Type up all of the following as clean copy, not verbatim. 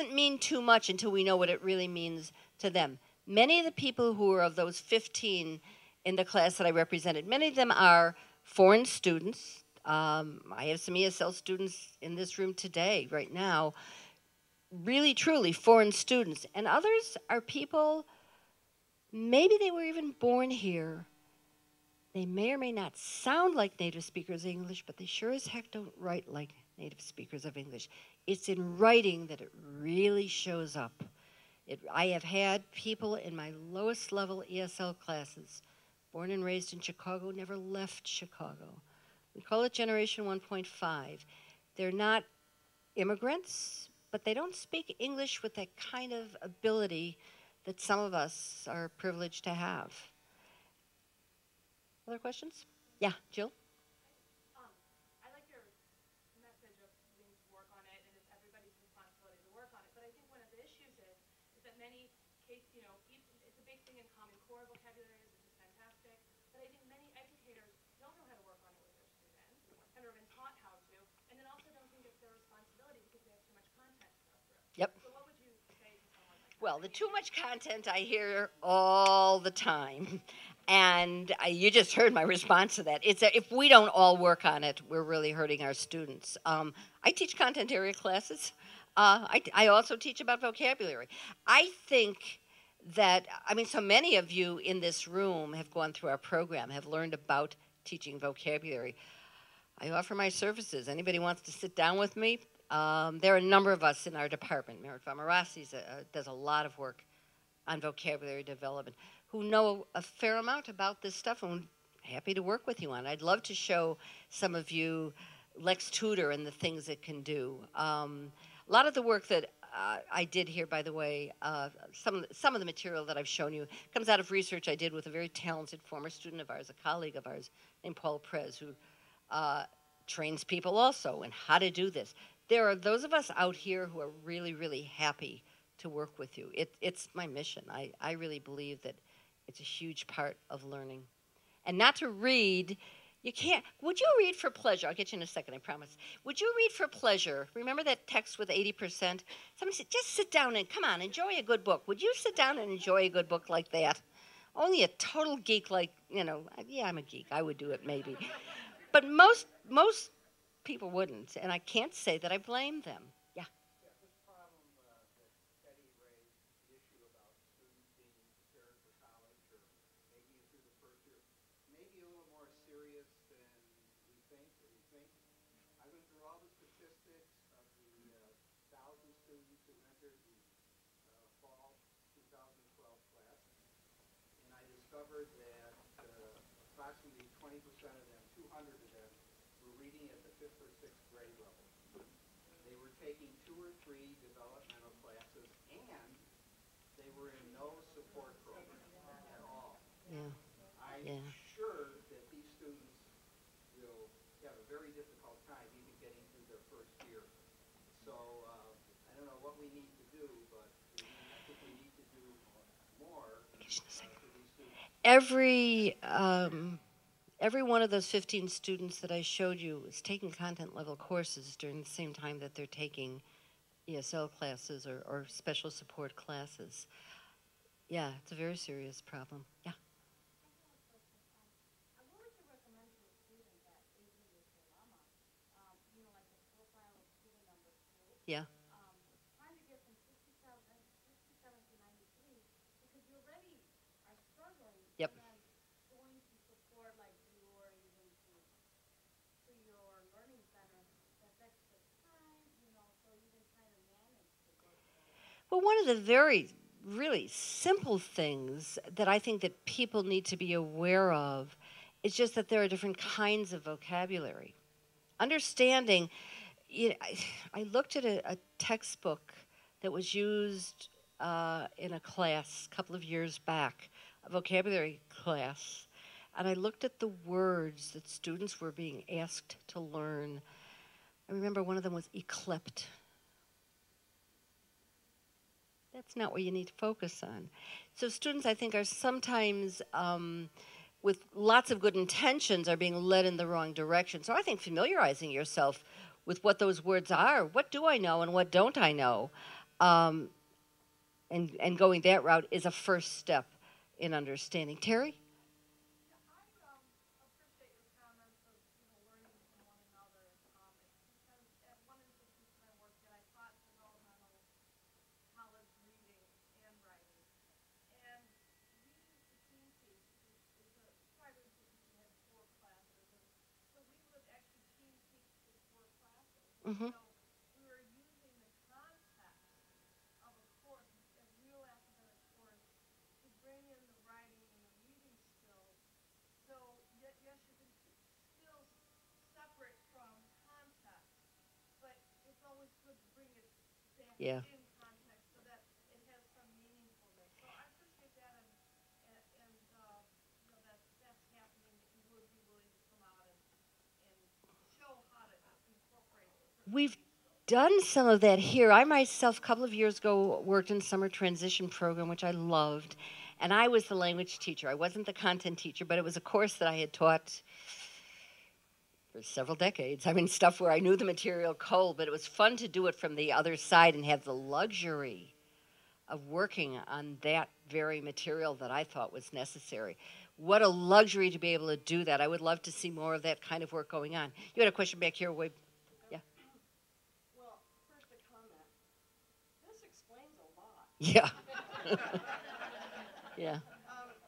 doesn't mean too much until we know what it really means to them. Many of the people who are of those 15 in the class that I represented, many of them are foreign students. I have some ESL students in this room today, right now, really truly foreign students. And others are people, maybe they were even born here. They may or may not sound like native speakers of English, but they sure as heck don't write like native speakers of English. It's in writing that it really shows up. I have had people in my lowest level ESL classes, born and raised in Chicago, never left Chicago. We call it Generation 1.5. They're not immigrants, but they don't speak English with that kind of ability that some of us are privileged to have. Other questions? Yeah, Jill? I like your message of we need to work on it, and it's everybody's responsibility to work on it. But I think one of the issues is that many cases, it's a big thing in Common Core vocabularies, which is fantastic. But I think many educators don't know how to work on it with their students, have never been taught how to, and then also don't think it's their responsibility because they have too much content to go through. Yep. So what would you say to someone like that? Well, the too much content I hear all the time. And you just heard my response to that. It's if we don't all work on it, we're really hurting our students. I teach content area classes. I also teach about vocabulary. I think that, so many of you in this room have gone through our program, have learned about teaching vocabulary. I offer my services. Anybody wants to sit down with me? There are a number of us in our department. Merit Vamarasi does a lot of work on vocabulary development, who know a fair amount about this stuff, and I'm happy to work with you on it. I'd love to show some of you Lex Tutor and the things it can do. A lot of the work that I did here, by the way, some of the material that I've shown you comes out of research I did with a very talented former student of ours, a colleague of ours named Paul Prez, who trains people also in how to do this. There are those of us out here who are really, really happy to work with you. It's my mission. I really believe that it's a huge part of learning. And not to read, you can't, would you read for pleasure? I'll get you in a second, I promise. Would you read for pleasure? Remember that text with 80%? Somebody said, just sit down and, come on, enjoy a good book. Would you sit down and enjoy a good book like that? Only a total geek like, yeah, I'm a geek, I would do it maybe. But most people wouldn't, and I can't say that I blame them. Yeah. This problem that Teddy raised, the issue about students being prepared for college or making it through the first year, may be a little more serious than we think or you think. I went through all the statistics of the 1,000 students who entered the fall 2012 class, and I discovered that approximately 20% of them, 200 of them, were reading at the 5th or 6th grade level. They were taking 2 or 3 developmental classes, and they were in no support program at all. Yeah. I'm sure that these students will have a very difficult time even getting through their first year. So I don't know what we need to do, but I think we need to do more for these students. Every one of those 15 students that I showed you is taking content level courses during the same time that they're taking ESL classes or special support classes. Yeah, it's a very serious problem. Yeah. What would you recommend to a student that is in this dilemma? Like the profile of student number 2. Yeah. Trying to get from 67 to 93, because you already are struggling. Yep. And then going to support like you or even to your learning center, that's extra time, so even trying to manage the workload. Well, one of the very really simple things that I think that people need to be aware of is just that there are different kinds of vocabulary. Understanding, I looked at a textbook that was used in a class a couple of years back, a vocabulary class, and I looked at the words that students were being asked to learn. I remember one of them was eclipsed. That's not what you need to focus on. So students, I think, are sometimes, with lots of good intentions, are being led in the wrong direction. So I think familiarizing yourself with what those words are, what do I know and what don't I know, um, and going that route is a first step in understanding. Terry? I appreciate your comments of learning from one another. Because at one institution I worked at, I taught developmental college reading and writing, and we used to team teach. It was a private institution that had 4 classes, and so we would actually team teach the 4 classes. And Mm-hmm. so we were using the context of a course, a real academic course, to bring in the writing and the reading skills. So yes, you can teach skills separate from context, but it's always good to bring it back Yeah. in context so that it has some meaningfulness. So I appreciate that, and that's happening. That you would be willing to come out and show how to incorporate certain We've reading skills. done some of that here. I myself, a couple of years ago, worked in summer transition program, which I loved. And I was the language teacher. I wasn't the content teacher, but it was a course that I had taught for several decades. I mean, stuff where I knew the material cold, but it was fun to do it from the other side and have the luxury of working on that very material that I thought was necessary. What a luxury to be able to do that. I would love to see more of that kind of work going on. You had a question back here, Wade. Yeah. Well, first a comment. This explains a lot. Yeah. Yeah.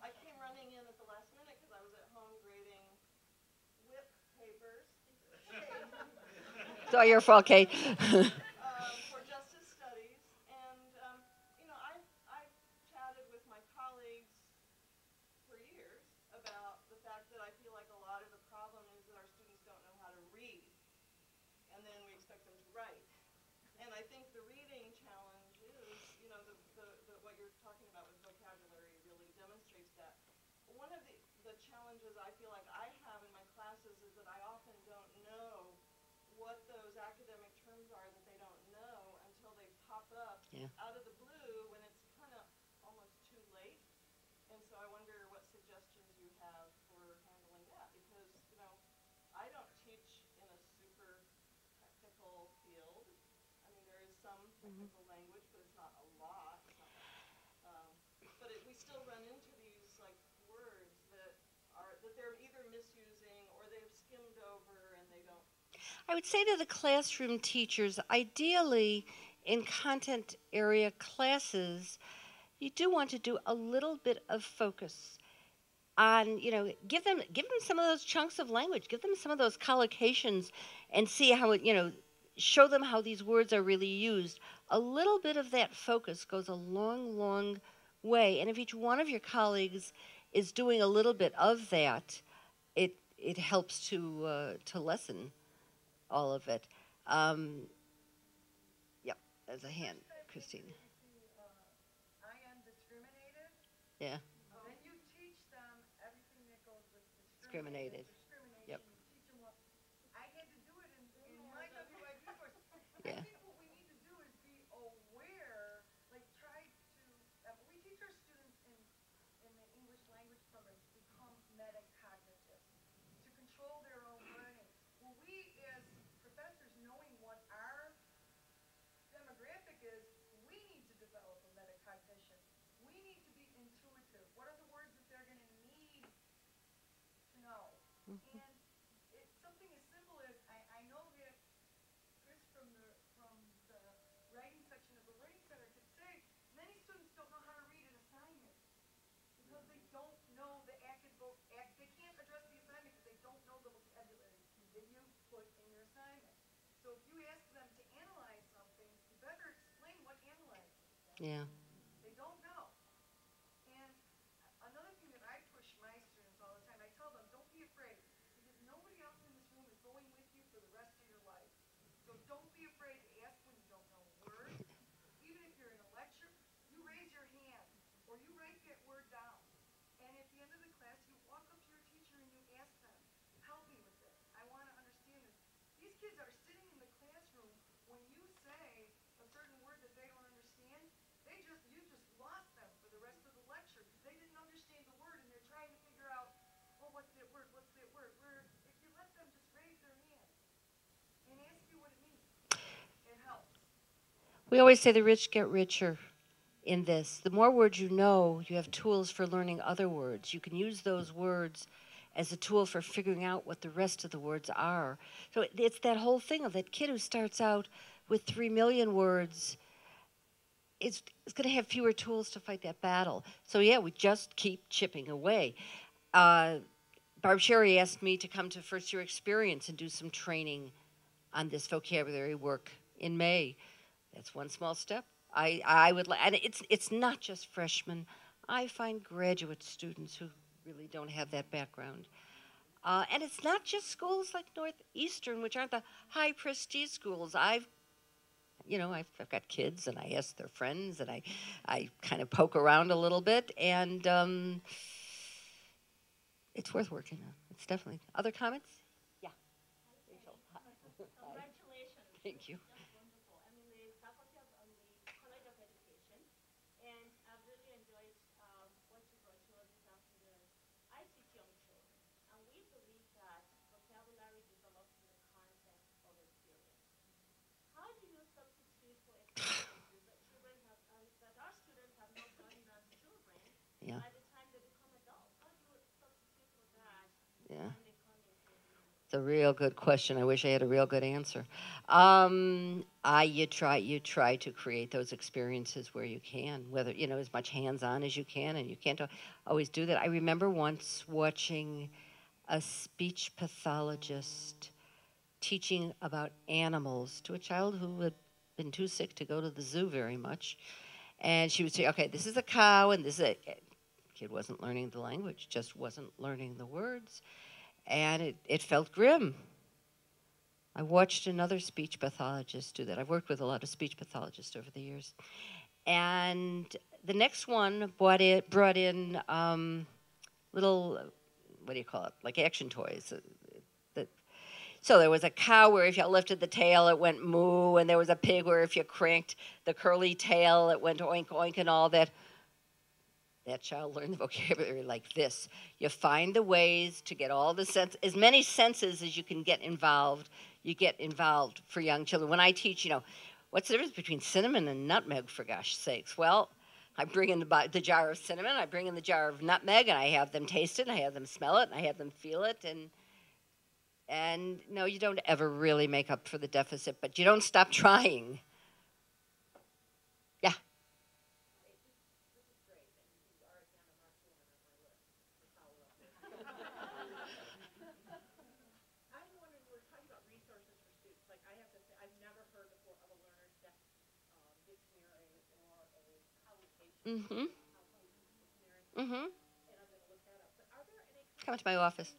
I came running in at the last minute because I was at home grading whip papers. It's all your fault, Kate. For justice studies, and I've chatted with my colleagues for years about the fact that I feel like a lot of the problem is that our students don't know how to read, and then we expect them to write. And I think the reading challenge is, what you're talking about with vocabulary really demonstrates that. One of the challenges I feel like I have in my classes is that I often don't know what those academic terms are that they don't know until they pop up Yeah. out of the blue when it's kind of almost too late. And so I wonder what suggestions you have for handling that, because, I don't teach in a super technical field. I mean, there is some technical language, but it's not a lot. It's not like, we still run into these like words that they're either misusing or they've skimmed over and they don't. I would say to the classroom teachers, ideally in content area classes, you do want to do a little bit of focus on, give them some of those chunks of language, give them some of those collocations and see how it, show them how these words are really used. A little bit of that focus goes a long, long way. And if each one of your colleagues is doing a little bit of that, it helps to lessen all of it. Um, yep, there's a hand, Christine. I am discriminated. Yeah, Then you teach them everything that goes with discriminated. discrimination. Yep. You teach them what. I had to do it in my WIP course. Yeah. I think what we need to do is be aware, like try to. We teach our students in the English language program to become metacognitive, to control their own learning. Well, we as professors, knowing what our demographic is, we need to develop a metacognition. We need to be intuitive. What are the words that they're going to need to know? Mm-hmm. And it's something as simple as I know that Chris from the writing section of the Learning Center could say many students don't know how to read an assignment because they don't know the they can't address the assignment because they don't know the vocabulary that you put in your assignment. So if you ask them to analyze something, you better explain what analyzing is. Yeah. They don't know. And another thing that I push my students all the time, I tell them, don't be afraid, because nobody else in this room is going with you for the rest of your life. So don't be afraid to ask when you don't know a word. Even if you're in a lecture, you raise your hand or you write that word down. And at the end of the class, you walk up to your teacher and you ask them, help me with this. I want to understand this. These kids are sitting in the classroom when you say a certain word that they don't understand. You just lost them for the rest of the lecture because they didn't understand the word and they're trying to figure out, well, what's that word? What's that word? Where if you let them just raise their hand and ask you what it means, it helps. We always say the rich get richer in this. The more words you know, you have tools for learning other words. You can use those words as a tool for figuring out what the rest of the words are. So it's that whole thing of that kid who starts out with 3 million words is going to have fewer tools to fight that battle. So yeah, we just keep chipping away. Barb Sherry asked me to come to First Year Experience and do some training on this vocabulary work in May. That's one small step. I would like, and it's not just freshmen. I find graduate students who really don't have that background. And it's not just schools like Northeastern, which aren't the high prestige schools. I've got kids, and I ask their friends, and I kind of poke around a little bit, and it's worth working on. It's definitely. Other comments? Yeah. Rachel. Congratulations. Thank you. That's wonderful. I'm in the faculty of the College of Education, and I've really enjoyed what you brought to us this afternoon. I teach young children, and we believe that vocabulary develops in the context of experience. How do you substitute for experiences that children have, that our students have not gotten as children Yeah. by the time they become adults? How do you substitute for that Yeah. when they come into the room? It's a real good question. I wish I had a real good answer. You try to create those experiences where you can, whether as much hands-on as you can, and you can't always do that. I remember once watching a speech pathologist teaching about animals to a child who had been too sick to go to the zoo very much, and she would say, "Okay, this is a cow, and this is a." Kid wasn't learning the language, just wasn't learning the words. And it felt grim. I watched another speech pathologist do that. I've worked with a lot of speech pathologists over the years. And the next one brought in little, what do you call it, like action toys. So there was a cow where if you lifted the tail, it went moo, and there was a pig where if you cranked the curly tail, it went oink, oink, and all that. That child learned the vocabulary like this. You find the ways to get all the as many senses as you can get involved. You get involved for young children. When I teach, what's the difference between cinnamon and nutmeg, for gosh sakes? Well, I bring in the jar of cinnamon, I bring in the jar of nutmeg, and I have them taste it, and I have them smell it, and I have them feel it, and no, you don't ever really make up for the deficit, but you don't stop trying. Yeah. I'm wondering, we're talking about resources for students. Like, I have to say, I've never heard before of a learner's dictionary or a collocation Mm-hmm. dictionary, Mm-hmm. and I'm going to look that up. But are there any Come to my office.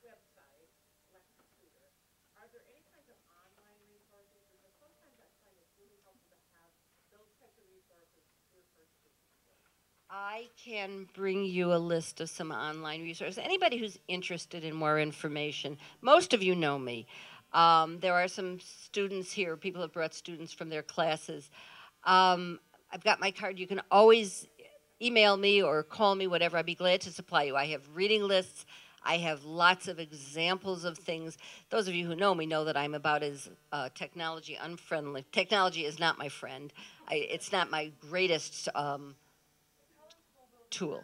website, like a tutor, are there any kinds of online resources? Because sometimes I find it's really helpful to have those types of resources for your first student. I can bring you a list of some online resources. Anybody who's interested in more information, most of you know me. There are some students here, people have brought students from their classes. I've got my card. You can always email me or call me, whatever. I'd be glad to supply you. I have reading lists. I have lots of examples of things. Those of you who know me know that I'm about as technology unfriendly. Technology is not my friend. It's not my greatest tool.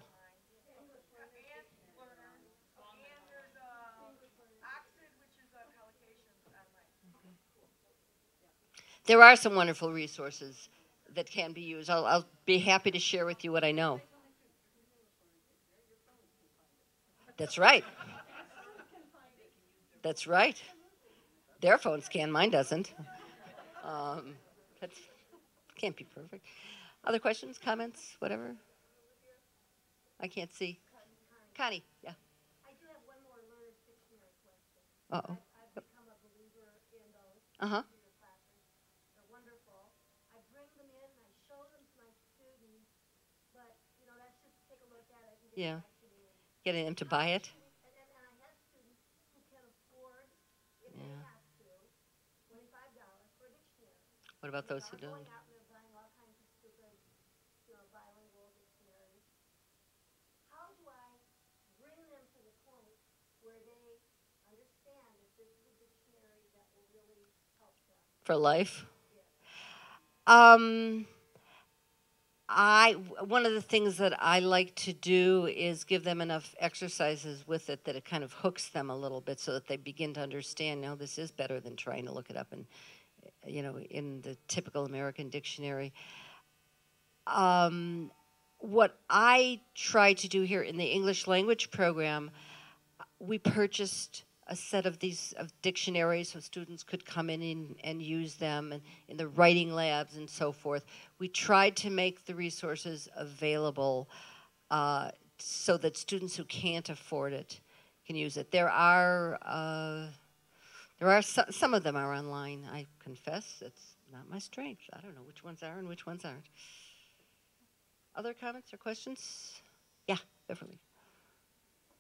There are some wonderful resources that can be used. I'll be happy to share with you what I know. That's right. That's right. Their phones can, mine doesn't. That can't be perfect. Other questions, comments, whatever? I can't see. Connie, yeah. I do have one more learner's dictionary question. Uh-oh. I've become a believer in those. Uh-huh. For your classes. They're wonderful. I bring them in and I show them to my students, but that's just to take a look at it and get Yeah. back to me. Getting them to buy it? And I have students who can afford, if they Yeah. have to, $25 for a dictionary. What about those who They're don't? going out and they're buying all kinds of stupid, bilingual dictionaries. How do I bring them to the point where they understand that this is a dictionary that will really help them? For life? Um, one of the things that I like to do is give them enough exercises with it that it kind of hooks them a little bit so that they begin to understand, no, this is better than trying to look it up in, in the typical American dictionary. What I try to do here in the English language program, we purchased a set of these dictionaries so students could come in and use them, and in the writing labs and so forth. We tried to make the resources available so that students who can't afford it can use it. Some of them are online. I confess it's not my strength. I don't know which ones are and which ones aren't. Other comments or questions? Yeah, Beverly.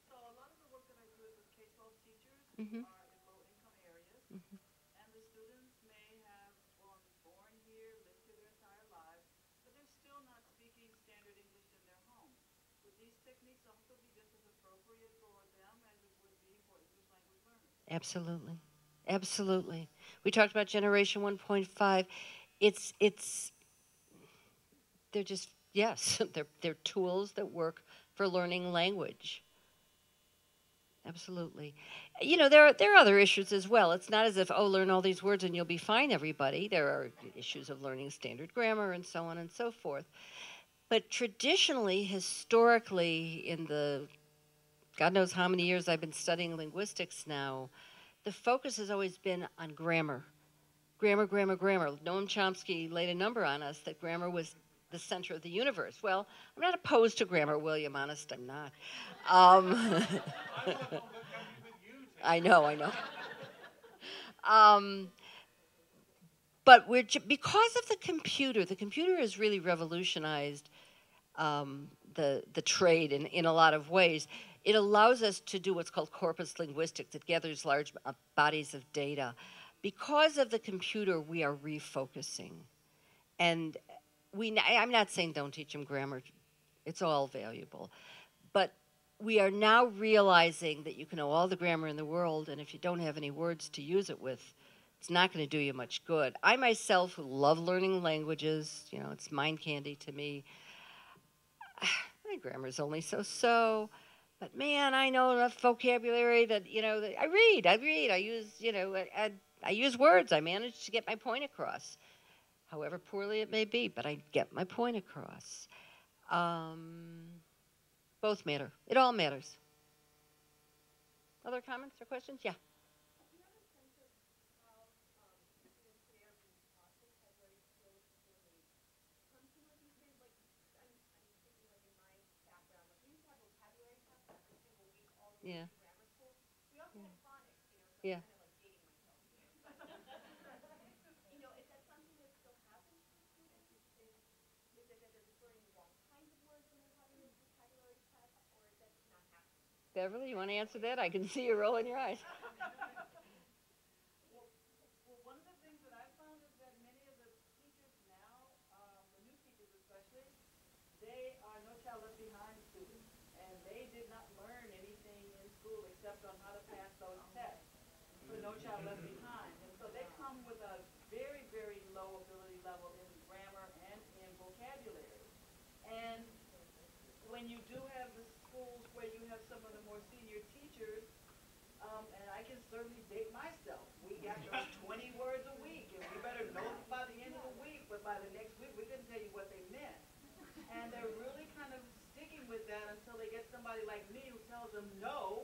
So a lot of the work that I do is with K-12 teachers Mhm. who are in low-income areas, and the students may have born here, lived here their entire lives, but they're still not speaking standard English in their home. Would these techniques also be just as appropriate for them as it would be for English language learners? Absolutely. Absolutely. We talked about Generation 1.5. It's they're just, yes, they're tools that work for learning language. Absolutely. There are other issues as well. It's not as if, oh, learn all these words and you'll be fine, everybody. There are issues of learning standard grammar and so on and so forth. But traditionally, historically, in the God knows how many years I've been studying linguistics now, the focus has always been on grammar. Grammar, grammar, grammar. Noam Chomsky laid a number on us that grammar was the center of the universe. Well, I'm not opposed to grammar, William. Honest, I'm not. I know, I know. Um, but because of the computer has really revolutionized the trade in a lot of ways. It allows us to do what's called corpus linguistics. It gathers large bodies of data. Because of the computer, we are refocusing. And I'm not saying don't teach them grammar. It's all valuable. But we are now realizing that you can know all the grammar in the world, and if you don't have any words to use it with, it's not going to do you much good. I myself, who love learning languages, it's mind candy to me. My grammar's only so-so, but man, I know enough vocabulary that that I read. I use I use words. I manage to get my point across, however poorly it may be, but I get my point across. Both matter. It all matters. Other comments or questions? Yeah. Yeah. Yeah. Beverly, you want to answer that? I can see you rolling your eyes. Well, one of the things that I found is that many of the teachers now, the new teachers especially, they are No Child Left Behind students, and they did not learn anything in school except on how to pass those tests for No Child Left Behind. And so they come with a very, very low ability level in grammar and in vocabulary. And when you do have the schools where you have some of the more senior teachers, and I can certainly date myself. We got those 20 words a week, and we better know them by the end of the week, but by the next week, we couldn't tell you what they meant. And they're really kind of sticking with that until they get somebody like me who tells them, no,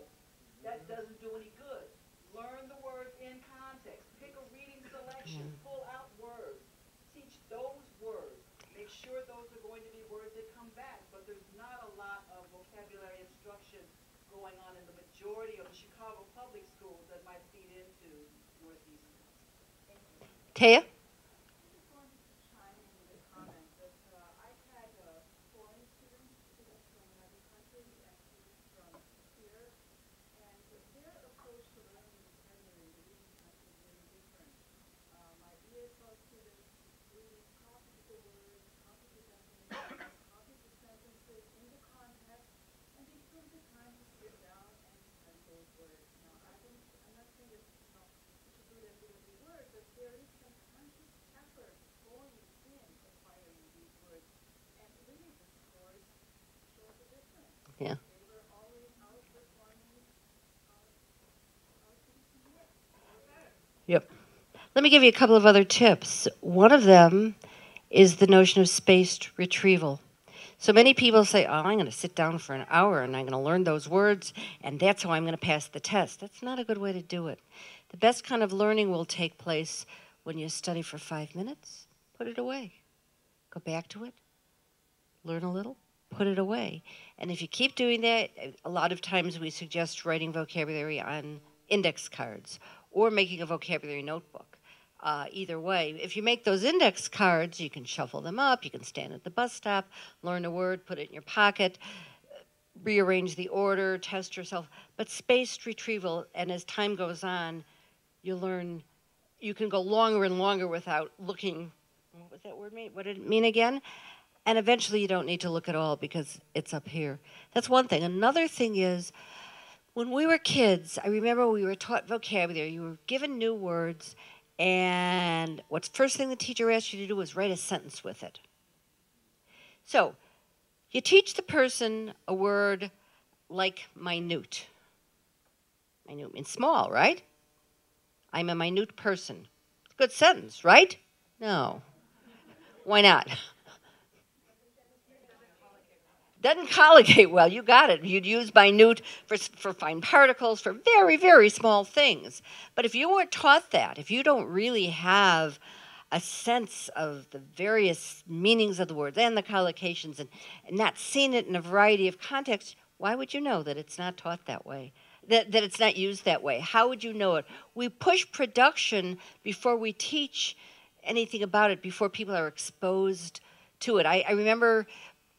that doesn't do any good. Learn the words in context. Pick a reading selection. Pull out words. Teach those words. Make sure those are going to be words that come back, but there's not a lot of vocabulary instruction going on in the majority of the Chicago public schools that might feed into Northeastern. Taya? Yeah. Yep. Let me give you a couple of other tips. One of them is the notion of spaced retrieval. So many people say, oh, I'm going to sit down for an hour and I'm going to learn those words, and that's how I'm going to pass the test. That's not a good way to do it. The best kind of learning will take place when you study for 5 minutes, put it away. Go back to it, learn a little, put it away. And if you keep doing that, a lot of times we suggest writing vocabulary on index cards or making a vocabulary notebook. Either way, if you make those index cards, you can shuffle them up, you can stand at the bus stop, learn a word, put it in your pocket, rearrange the order, test yourself. But spaced retrieval, and as time goes on, you learn, you can go longer and longer without looking. What was that word mean? What did it mean again? And eventually you don't need to look at all because it's up here. That's one thing. Another thing is, when we were kids, I remember we were taught vocabulary. You were given new words, and what's the first thing the teacher asked you to do was write a sentence with it. So you teach the person a word like minute. Minute means small, right? I'm a minute person. Good sentence, right? No. Why not? Doesn't collocate well. You got it. You'd use minute for fine particles, for very, very small things. But if you weren't taught that, if you don't really have a sense of the various meanings of the words and the collocations and not seen it in a variety of contexts, why would you know that it's not taught that way? That it's not used that way? How would you know it? We push production before we teach anything about it, before people are exposed to it. I remember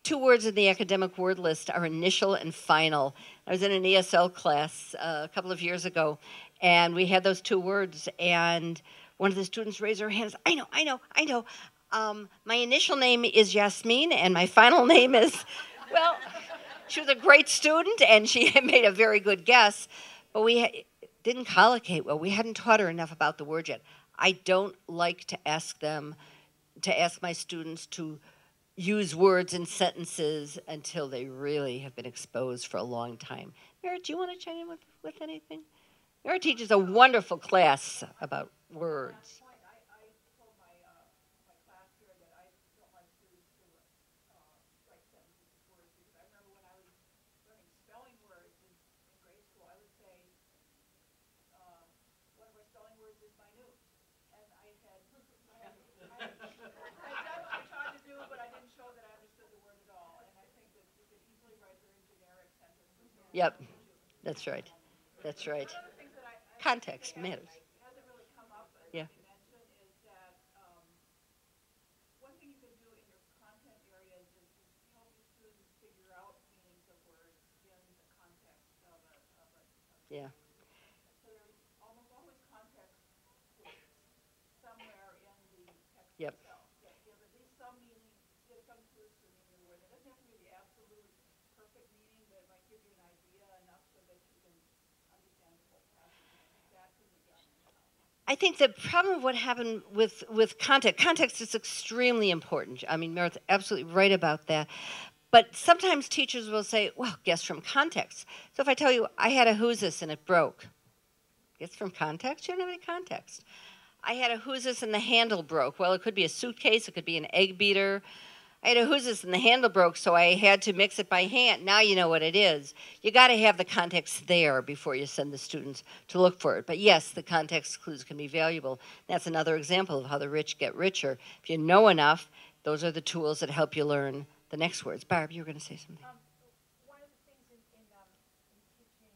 2 words in the academic word list are initial and final. I was in an ESL class a couple of years ago, and we had those 2 words, and one of the students raised her hands. I know. My initial name is Yasmin, and my final name is, well, she was a great student, and she had made a very good guess, but we didn't collocate well. We hadn't taught her enough about the word yet. I don't like to ask my students to use words in sentences until they really have been exposed for a long time. Mara, do you want to chime in with anything? Mara teaches a wonderful class about words. Yep, that's right. That's right. Context matters. Yeah. Yeah. Yep. I think the problem of what happened with context is extremely important. I mean, Meredith's absolutely right about that. But sometimes teachers will say, well, guess from context. So if I tell you, I had a who's this and it broke, guess from context? You don't have any context. I had a who's this and the handle broke. Well, it could be a suitcase, it could be an egg beater. I had a who's this and the handle broke, so I had to mix it by hand. Now you know what it is. You got to have the context there before you send the students to look for it. But yes, the context clues can be valuable. That's another example of how the rich get richer. If you know enough, those are the tools that help you learn the next words. Barb, you were going to say something. One of the things in teaching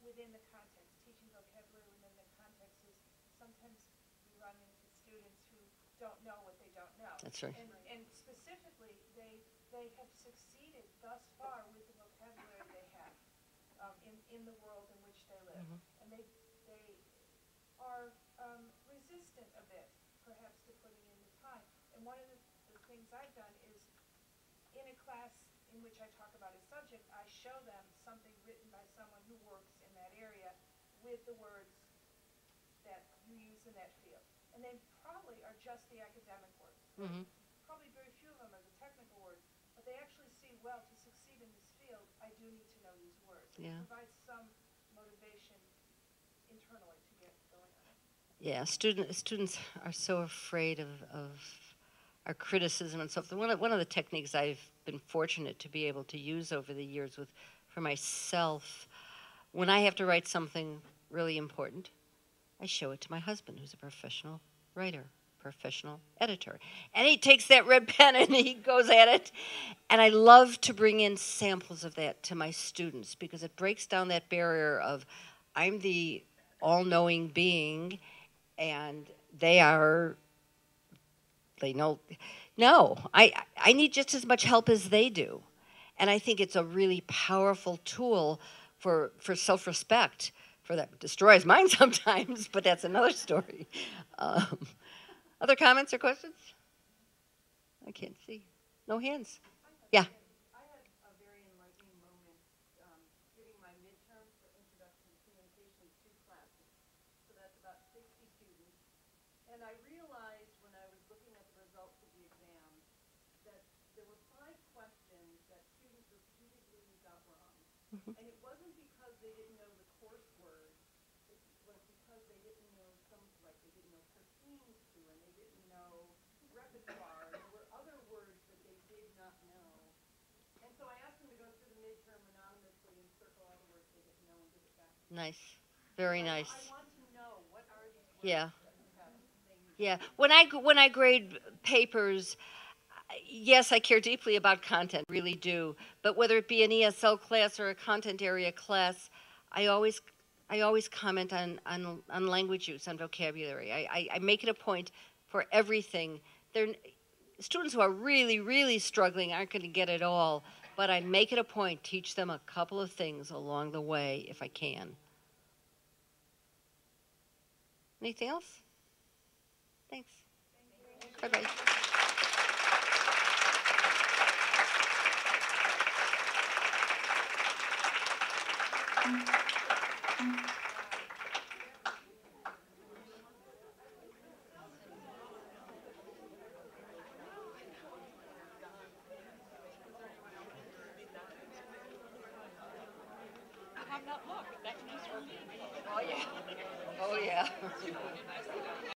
within the context, teaching vocabulary within the context is sometimes we run into students who don't know what they don't know. That's right. And specifically, they have succeeded thus far with the vocabulary they have in the world in which they live. Mm-hmm. And they are resistant a bit, perhaps, to putting in the time. And one of the things I've done is, in a class in which I talk about a subject, I show them something written by someone who works in that area with the words that you use in that field. And they probably are just the academic words. Mm-hmm. Probably very few of them are the technical words, but they actually see, well, to succeed in the I do need to know these words. Yeah. It provides some motivation internally to get going on it. Yeah, students are so afraid of our criticism and so forth. One of the techniques I've been fortunate to be able to use over the years for myself, when I have to write something really important, I show it to my husband, who's a professional writer, professional editor. And he takes that red pen and he goes at it. And I love to bring in samples of that to my students because it breaks down that barrier of I'm the all-knowing being and they know, no, I need just as much help as they do. And I think it's a really powerful tool for self-respect. For that destroys mine sometimes, but that's another story. Other comments or questions? I can't see. No hands. Yeah. I had a very enlightening moment giving my midterm for Introduction to Communication 2 classes. So that's about 60 students. And I realized when I was looking at the results of the exam that there were 5 questions that students repeatedly got wrong. And it wasn't because they didn't know the course word. It was because they didn't know like they didn't know pertains to, and they didn't know repertoire. There were other words that they did not know. And so I asked them to go through the midterm anonymously and circle all the words they didn't know and give it back to me. Nice. Very nice. I want to know, what are these words Yeah. that you have they use? Yeah. When I grade papers, yes, I care deeply about content, really do. But whether it be an ESL class or a content area class, I always comment on language use, on vocabulary. I make it a point for everything. Students who are really, really struggling aren't going to get it all, but I make it a point, teach them a couple of things along the way if I can. Anything else? Thanks. Bye-bye. Oh yeah. Oh yeah.